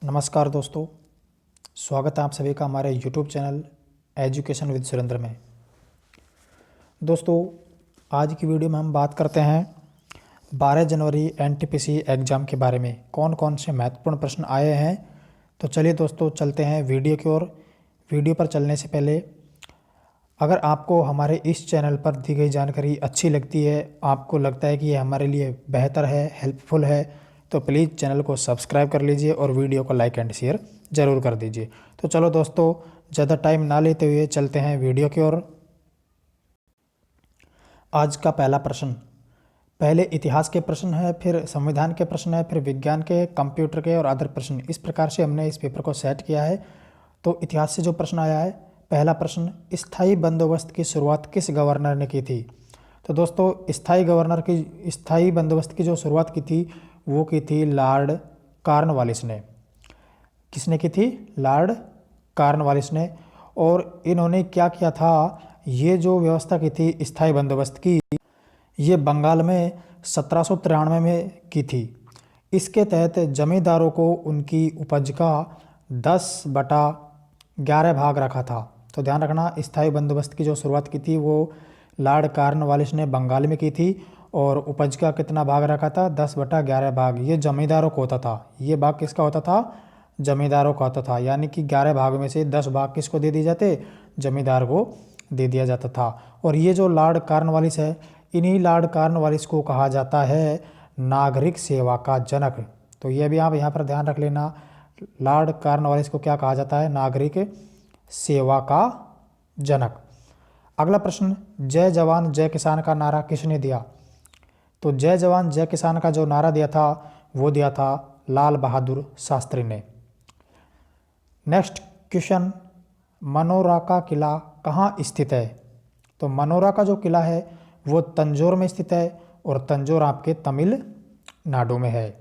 नमस्कार दोस्तों, स्वागत है आप सभी का हमारे YouTube channel education with Surendra में। दोस्तों, आज की वीडियो में हम बात करते हैं 12 जनवरी एनटीपीसी एग्ज़ाम के बारे में कौन कौन से महत्वपूर्ण प्रश्न आए हैं। तो चलिए दोस्तों, चलते हैं वीडियो की ओर। वीडियो पर चलने से पहले अगर आपको हमारे इस चैनल पर दी गई जानकारी अच्छी लगती है, आपको लगता है कि ये हमारे लिए बेहतर है, हेल्पफुल है, तो प्लीज़ चैनल को सब्सक्राइब कर लीजिए और वीडियो को लाइक एंड शेयर ज़रूर कर दीजिए। तो चलो दोस्तों, ज़्यादा टाइम ना लेते हुए चलते हैं वीडियो की ओर। आज का पहला प्रश्न, पहले इतिहास के प्रश्न है, फिर संविधान के प्रश्न है, फिर विज्ञान के, कंप्यूटर के और अदर प्रश्न। इस प्रकार से हमने इस पेपर को सेट किया है। तो इतिहास से जो प्रश्न आया है, पहला प्रश्न, स्थायी बंदोबस्त की शुरुआत किस गवर्नर ने की थी। तो दोस्तों, स्थायी बंदोबस्त की जो शुरुआत की थी वो की थी लॉर्ड कॉर्नवालिस ने। किसने की थी? लॉर्ड कॉर्नवालिस ने। और इन्होंने क्या किया था, ये जो व्यवस्था की थी स्थायी बंदोबस्त की, ये बंगाल में 1793 में की थी। इसके तहत जमींदारों को उनकी उपज का 10/11 भाग रखा था। तो ध्यान रखना, स्थायी बंदोबस्त की जो शुरुआत की थी वो लॉर्ड कॉर्नवालिस ने बंगाल में की थी और उपज का कितना भाग रखा था? 10/11 भाग। ये जमींदारों को होता था। ये भाग किसका होता था? जमींदारों का होता था। यानी कि 11 भाग में से 10 भाग किसको दे दिए जाते? जमींदार को दे दिया जाता था। और ये जो लॉर्ड कॉर्नवालिस है, इन्हीं लॉर्ड कॉर्नवालिस को कहा जाता है नागरिक सेवा का जनक। तो ये भी आप यहाँ पर ध्यान रख लेना, लॉर्ड कॉर्नवालिस को क्या कहा जाता है? नागरिक सेवा का जनक। अगला प्रश्न, जय जवान जय किसान का नारा किसने दिया? तो जय जवान जय किसान का जो नारा दिया था वो दिया था लाल बहादुर शास्त्री ने। नेक्स्ट क्वेश्चन, मनोरा का किला कहाँ स्थित है? तो मनोरा का जो किला है वो तंजौर में स्थित है और तंजौर आपके तमिलनाडु में है।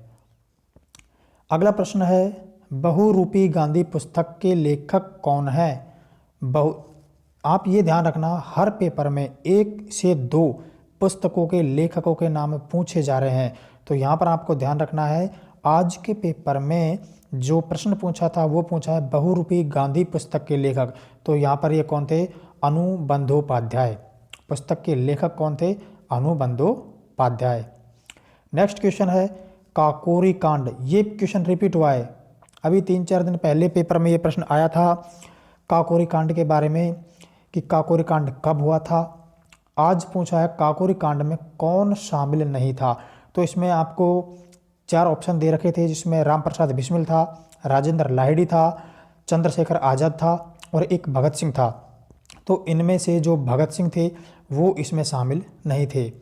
अगला प्रश्न है, बहुरूपी गांधी पुस्तक के लेखक कौन है? आप ये ध्यान रखना, हर पेपर में 1 से 2 पुस्तकों के लेखकों के नाम पूछे जा रहे हैं। तो यहाँ पर आपको ध्यान रखना है, आज के पेपर में जो प्रश्न पूछा था वो पूछा है बहुरूपी गांधी पुस्तक के लेखक। तो यहाँ पर ये कौन थे? अनुबंधोपाध्याय। पुस्तक के लेखक कौन थे? अनुबंधोपाध्याय। नेक्स्ट क्वेश्चन है, काकोरी कांड। ये क्वेश्चन रिपीट हुआ है, अभी 3-4 दिन पहले पेपर में ये प्रश्न आया था काकोरी कांड के बारे में कि काकोरी कांड कब हुआ था। आज पूछा है काकोरी कांड में कौन शामिल नहीं था। तो इसमें आपको 4 ऑप्शन दे रखे थे, जिसमें रामप्रसाद बिस्मिल था, राजेंद्र लाहिड़ी था, चंद्रशेखर आज़ाद था और एक भगत सिंह था। तो इनमें से जो भगत सिंह थे वो इसमें शामिल नहीं थे,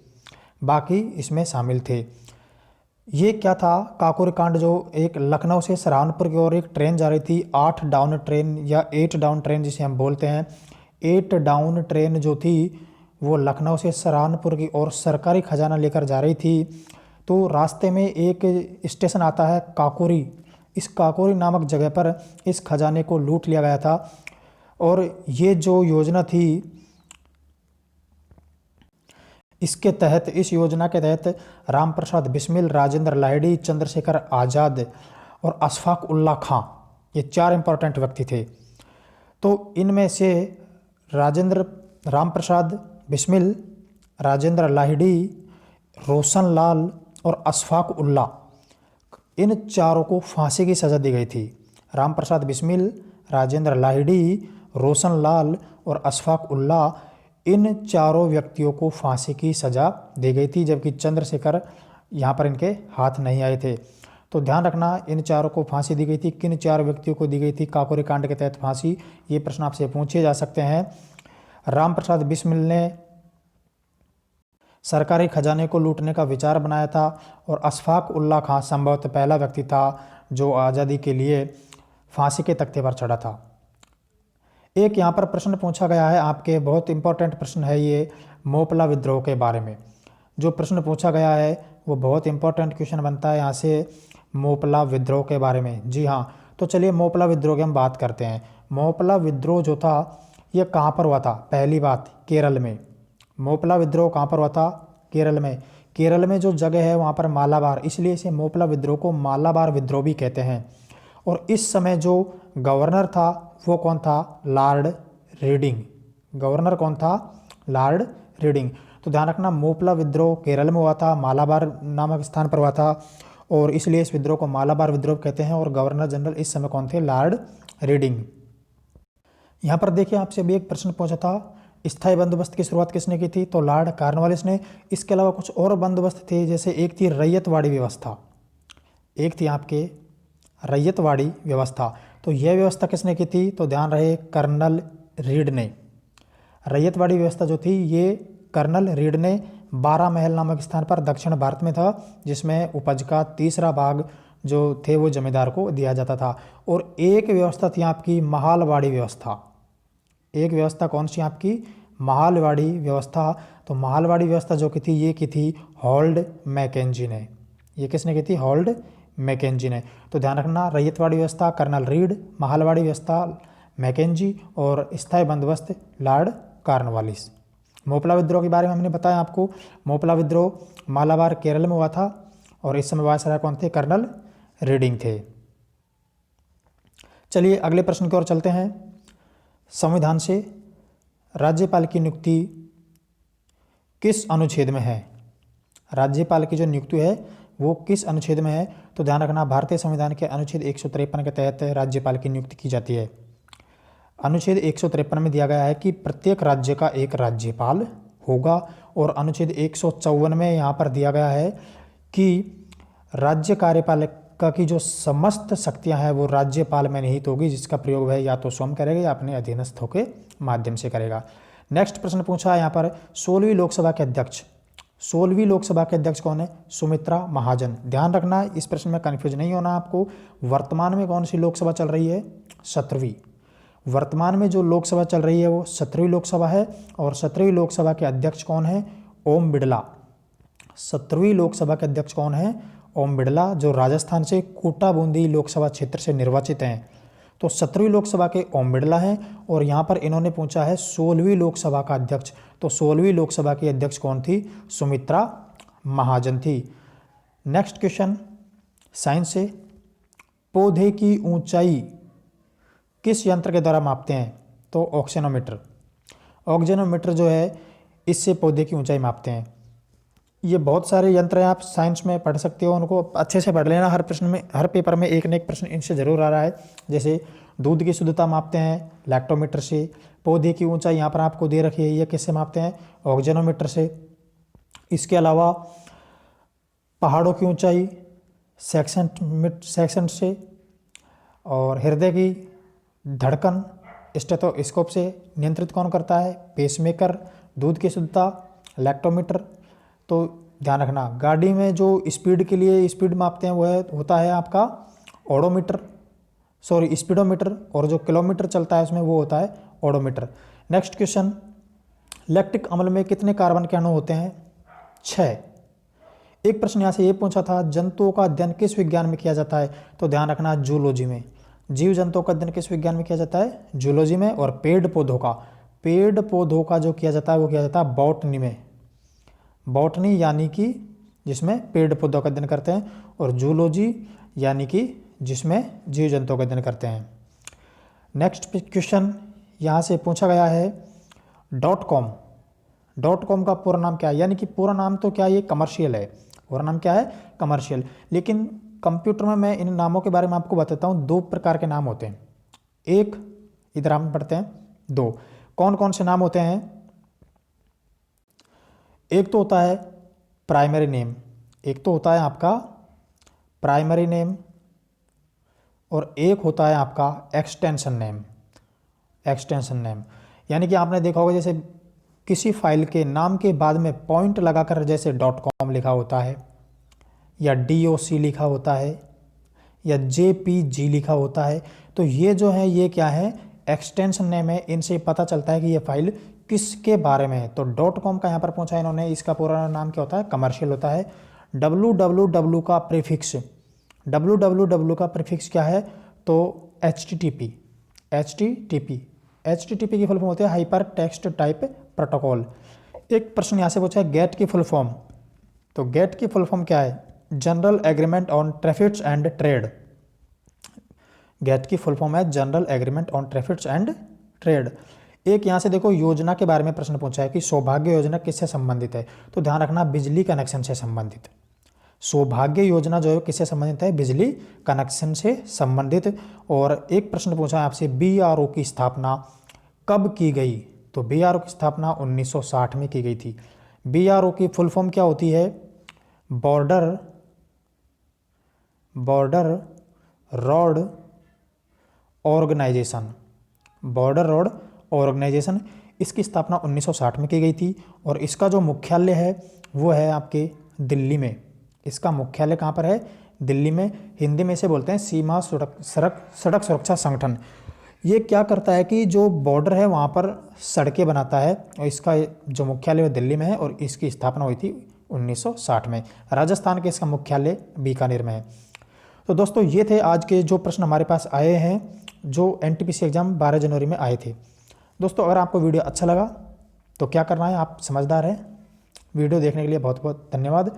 बाकी इसमें शामिल थे। ये क्या था? काकोरी कांड जो एक लखनऊ से सहारनपुर की ओर एक ट्रेन जा रही थी, 8 डाउन ट्रेन या 8 डाउन ट्रेन जिसे हम बोलते हैं, 8 डाउन ट्रेन जो थी वो लखनऊ से सहारनपुर की ओर सरकारी खजाना लेकर जा रही थी। तो रास्ते में एक स्टेशन आता है काकोरी। इस काकोरी नामक जगह पर इस खजाने को लूट लिया गया था। और ये जो योजना थी, इस योजना के तहत रामप्रसाद बिस्मिल, राजेंद्र लाहिड़ी, चंद्रशेखर आज़ाद और अशफाक उल्ला खां, ये 4 इंपॉर्टेंट व्यक्ति थे। तो इनमें से रामप्रसाद बिस्मिल, राजेंद्र लाहिड़ी, रोशन लाल और अशफाक उल्ला, इन चारों को फांसी की सज़ा दी गई थी। रामप्रसाद बिस्मिल, राजेंद्र लाहिड़ी, रोशन लाल और अशफाक उल्ला, इन चारों व्यक्तियों को फांसी की सज़ा दी गई थी, जबकि चंद्रशेखर यहाँ पर इनके हाथ नहीं आए थे। तो ध्यान रखना, इन चारों को फांसी दी गई थी। किन 4 व्यक्तियों को दी गई थी काकोरी कांड के तहत फांसी? ये प्रश्न आपसे पूछे जा सकते हैं। रामप्रसाद बिस्मिल ने सरकारी खजाने को लूटने का विचार बनाया था और अशफाक उल्ला खां संभवतः पहला व्यक्ति था जो आज़ादी के लिए फांसी के तख्ते पर चढ़ा था। एक यहाँ पर प्रश्न पूछा गया है आपके, बहुत इंपॉर्टेंट प्रश्न है ये, मोपला विद्रोह के बारे में। जो प्रश्न पूछा गया है वो बहुत इंपॉर्टेंट क्वेश्चन बनता है यहाँ से, मोपला विद्रोह के बारे में। जी हाँ, तो चलिए मोपला विद्रोह की हम बात करते हैं। मोपला विद्रोह जो था ये कहाँ पर हुआ था? पहली बात, केरल में। मोपला विद्रोह कहाँ पर हुआ था? केरल में। केरल में जो जगह है वहाँ पर मालाबार, इसलिए इसे मोपला विद्रोह को मालाबार विद्रोह भी कहते हैं। और इस समय जो गवर्नर था वो कौन था? Lord reading. गवर्नर कौन था? Lord reading. तो ध्यान रखना, मोपला विद्रोह केरल में हुआ था, मालाबार नामक स्थान पर हुआ था, और इसलिए इस विद्रोह को मालाबार विद्रोह कहते हैं। और गवर्नर जनरल इस समय कौन थे? Lord reading. यहाँ पर देखिए, आपसे अभी एक प्रश्न पूछा था, स्थायी बंदोबस्त की शुरुआत किसने की थी? तो लॉर्ड कॉर्नवालिस ने। इसके अलावा कुछ और बंदोबस्त थे, जैसे एक थी रैयतवाड़ी व्यवस्था, एक थी आपके रैयतवाड़ी व्यवस्था। तो यह व्यवस्था किसने की थी? तो ध्यान रहे, कर्नल रीड ने। रैयतवाड़ी व्यवस्था जो थी ये कर्नल रीड ने 12 महल नामक स्थान पर दक्षिण भारत में था, जिसमें उपज का तीसरा भाग जो थे वो जमींदार को दिया जाता था। और एक व्यवस्था थी आपकी महालवाड़ी व्यवस्था। एक व्यवस्था कौन सी आपकी? महालवाड़ी व्यवस्था। तो महालवाड़ी व्यवस्था जो की थी ये की थी हॉल्ड मैकेंजी ने। ये किसने की थी? हॉल्ड मैकेंजी ने। तो ध्यान रखना, रैयतवाड़ी व्यवस्था कर्नल रीड, महालवाड़ी व्यवस्था मैकेंजी, और स्थायी बंदोबस्त लॉर्ड कॉर्नवालिस। मोपला विद्रोह के बारे में हमने बताया आपको। मोपला विद्रोह मालाबार केरल में हुआ था, और इस समय वायसराय कौन थे? कर्नल रीडिंग थे। चलिए अगले प्रश्न की ओर चलते हैं। संविधान से राज्यपाल की नियुक्ति किस अनुच्छेद में है? राज्यपाल की जो नियुक्ति है वो किस अनुच्छेद में है? तो ध्यान रखना, भारतीय संविधान के अनुच्छेद 153 के तहत राज्यपाल की नियुक्ति की जाती है। अनुच्छेद 153 में दिया गया है कि प्रत्येक राज्य का एक राज्यपाल होगा, और अनुच्छेद 154 में यहाँ पर दिया गया है कि राज्य कार्यपालिका की जो समस्त शक्तियाँ हैं वो राज्यपाल में निहित होगी, जिसका प्रयोग वह या तो स्वयं करेगा या अपने अधीनस्थों के माध्यम से करेगा। नेक्स्ट प्रश्न पूछा है यहाँ पर, 16वीं लोकसभा के अध्यक्ष। 16वीं लोकसभा के अध्यक्ष कौन है? सुमित्रा महाजन। ध्यान रखना, इस प्रश्न में कन्फ्यूज नहीं होना आपको। वर्तमान में कौन सी लोकसभा चल रही है? 17वीं। वर्तमान में जो लोकसभा चल रही है वो 17वीं लोकसभा है, और 17वीं लोकसभा के अध्यक्ष कौन है? ओम बिड़ला। 17वीं लोकसभा के अध्यक्ष कौन है? ओम बिड़ला, जो राजस्थान से कोटा बूंदी लोकसभा क्षेत्र से निर्वाचित हैं। तो 17वीं लोकसभा के ओम बिड़ला हैं, और यहाँ पर इन्होंने पूछा है 16वीं लोकसभा का अध्यक्ष। तो 16वीं लोकसभा की अध्यक्ष कौन थी? सुमित्रा महाजन थी। नेक्स्ट क्वेश्चन साइंस से, पौधे की ऊंचाई किस यंत्र के द्वारा मापते हैं? तो ऑक्सीनोमीटर। ऑक्सीनोमीटर जो है इससे पौधे की ऊंचाई मापते हैं। ये बहुत सारे यंत्र हैं, आप साइंस में पढ़ सकते हो, उनको अच्छे से पढ़ लेना। हर प्रश्न में, हर पेपर में एक न एक प्रश्न इनसे जरूर आ रहा है। जैसे दूध की शुद्धता मापते हैं लैक्टोमीटर से, पौधे की ऊंचाई यहाँ पर आपको दे रखी है, ये किससे मापते हैं? ऑक्सीनोमीटर से। इसके अलावा पहाड़ों की ऊंचाई सेक्शन से, और हृदय की धड़कन स्टेथोस्कोप से नियंत्रित कौन करता है? पेसमेकर। दूध की शुद्धता लैक्टोमीटर। तो ध्यान रखना, गाड़ी में जो स्पीड के लिए स्पीड मापते हैं वह होता है आपका ओडोमीटर, सॉरी स्पीडोमीटर, और जो किलोमीटर चलता है उसमें वो होता है ओडोमीटर। नेक्स्ट क्वेश्चन, लैक्टिक अम्ल में कितने कार्बन के अणु होते हैं? 6। एक प्रश्न यहाँ से ये पूछा था, जंतुओं का अध्ययन किस विज्ञान में किया जाता है? तो ध्यान रखना, जूलॉजी में। जीव जंतुओं का अध्ययन किस विज्ञान में किया जाता है? जूलॉजी में। और पेड़ पौधों का जो किया जाता है वो किया जाता है बॉटनी में। बॉटनी यानी कि जिसमें पेड़ पौधों का अध्ययन करते हैं, और जूलॉजी यानी कि जिसमें जीव जंतुओं का अध्ययन करते हैं। नेक्स्ट क्वेश्चन यहाँ से पूछा गया है, .com। .com का पूरा नाम क्या है? यानी कि पूरा नाम तो क्या, ये कमर्शियल है। पूरा नाम क्या है? कमर्शियल। लेकिन कंप्यूटर में मैं इन नामों के बारे में आपको बताता हूँ। 2 प्रकार के नाम होते हैं। एक, इधर हम पढ़ते हैं 2। कौन कौन से नाम होते हैं? एक तो होता है प्राइमरी नेम, एक तो होता है आपका प्राइमरी नेम, और एक होता है आपका एक्सटेंशन नेम। एक्सटेंशन नेम यानी कि आपने देखा होगा, जैसे किसी फाइल के नाम के बाद में पॉइंट लगाकर जैसे .com लिखा होता है, या DOC लिखा होता है, या JPG लिखा होता है। तो ये जो है ये क्या है? एक्सटेंशन नेम है। इनसे पता चलता है कि ये फाइल किसके बारे में है। तो .com का यहाँ पर पूछा इन्होंने, इसका पूरा नाम क्या होता है? कमर्शियल होता है। www का प्रीफिक्स, www का प्रीफिक्स क्या है? तो HTTP। HTTP की फुल फॉर्म होती है हाइपर टेक्स्ट टाइप प्रोटोकॉल। एक प्रश्न यहाँ से पूछा है, गेट की फुल फॉर्म। तो गेट की फुल फॉर्म क्या है? General agreement on traffics and trade. GATT की फुल फॉर्म है general agreement on traffic and trade. एक यहाँ से देखो योजना के बारे में प्रश्न पूछा है कि सौभाग्य योजना किससे संबंधित है, तो ध्यान रखना बिजली कनेक्शन से संबंधित। सौभाग्य योजना जो है किससे संबंधित है, बिजली कनेक्शन से संबंधित। और एक प्रश्न पूछा है आपसे बीआरओ की स्थापना कब की गई, तो बीआरओ की स्थापना 1960 में की गई थी। बीआरओ की फुल फॉर्म क्या होती है, border road organisation, border road organisation. इसकी स्थापना 1960 में की गई थी और इसका जो मुख्यालय है वो है आपके दिल्ली में। इसका मुख्यालय कहाँ पर है, दिल्ली में। हिंदी में इसे बोलते हैं सीमा सड़क सुरक्षा संगठन। ये क्या करता है कि जो बॉर्डर है वहाँ पर सड़कें बनाता है और इसका जो मुख्यालय है दिल्ली में है और इसकी स्थापना हुई थी 1960 में। राजस्थान के इसका मुख्यालय बीकानेर में है। तो दोस्तों ये थे आज के जो प्रश्न हमारे पास आए हैं जो एनटीपीसी एग्जाम 12 जनवरी में आए थे। दोस्तों अगर आपको वीडियो अच्छा लगा तो क्या करना है, आप समझदार हैं। वीडियो देखने के लिए बहुत बहुत धन्यवाद।